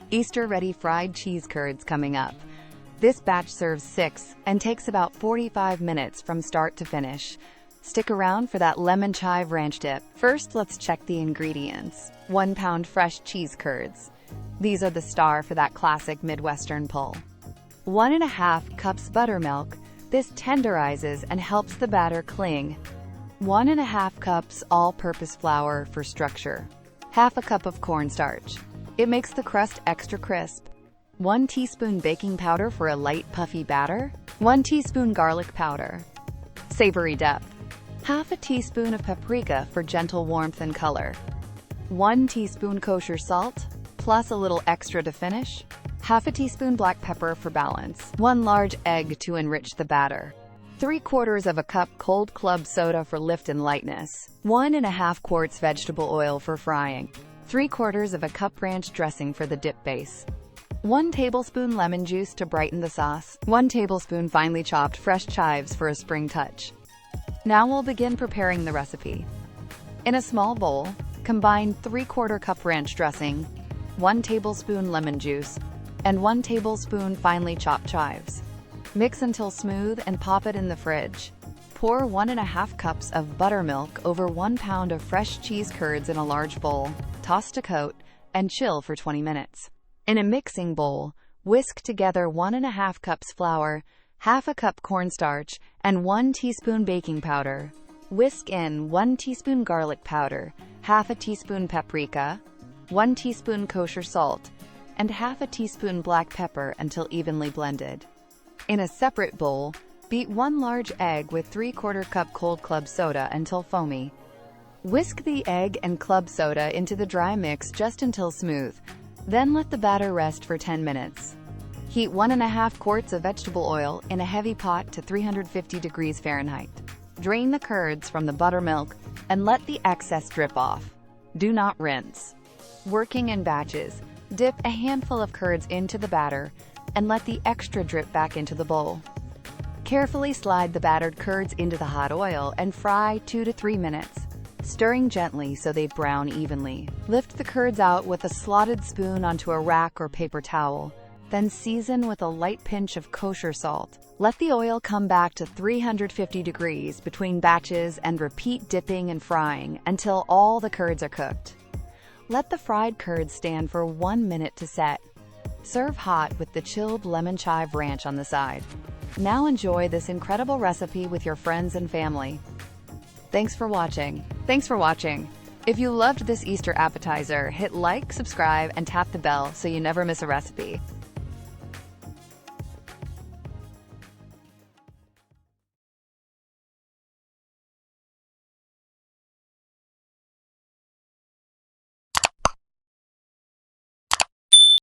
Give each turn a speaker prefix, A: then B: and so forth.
A: Easter-ready fried cheese curds coming up. This batch serves 6 and takes about 45 minutes from start to finish. Stick around for that lemon-chive ranch dip. First, let's check the ingredients. 1 pound fresh cheese curds. These are the star for that classic Midwestern pull. 1.5 cups buttermilk. This tenderizes and helps the batter cling. 1.5 cups all-purpose flour for structure. Half a cup of cornstarch. It makes the crust extra crisp. 1 teaspoon baking powder for a light puffy batter. 1 teaspoon garlic powder. Savory depth. Half a teaspoon of paprika for gentle warmth and color. 1 teaspoon kosher salt, plus a little extra to finish. Half a teaspoon black pepper for balance. 1 large egg to enrich the batter. 3/4 of a cup cold club soda for lift and lightness. 1.5 quarts vegetable oil for frying. 3/4 of a cup ranch dressing for the dip base. 1 tablespoon lemon juice to brighten the sauce. 1 tablespoon finely chopped fresh chives for a spring touch. Now we'll begin preparing the recipe. In a small bowl, combine 3/4 cup ranch dressing, 1 tablespoon lemon juice, and 1 tablespoon finely chopped chives. Mix until smooth and pop it in the fridge. Pour 1.5 cups of buttermilk over 1 pound of fresh cheese curds in a large bowl, toss to coat, and chill for 20 minutes. In a mixing bowl, whisk together 1.5 cups flour, half a cup cornstarch, and 1 teaspoon baking powder. Whisk in 1 teaspoon garlic powder, half a teaspoon paprika, 1 teaspoon kosher salt, and half a teaspoon black pepper until evenly blended. In a separate bowl, beat 1 large egg with 3/4 cup cold club soda until foamy. Whisk the egg and club soda into the dry mix just until smooth. Then let the batter rest for 10 minutes. Heat 1.5 quarts of vegetable oil in a heavy pot to 350 degrees Fahrenheit. Drain the curds from the buttermilk and let the excess drip off. Do not rinse. Working in batches, dip a handful of curds into the batter and let the extra drip back into the bowl. Carefully slide the battered curds into the hot oil and fry 2 to 3 minutes, stirring gently so they brown evenly. Lift the curds out with a slotted spoon onto a rack or paper towel, then season with a light pinch of kosher salt. Let the oil come back to 350 degrees between batches and repeat dipping and frying until all the curds are cooked. Let the fried curds stand for 1 minute to set. Serve hot with the chilled lemon-chive ranch on the side. Now enjoy this incredible recipe with your friends and family. Thanks for watching. If you loved this Easter appetizer, hit like, subscribe, and tap the bell so you never miss a recipe.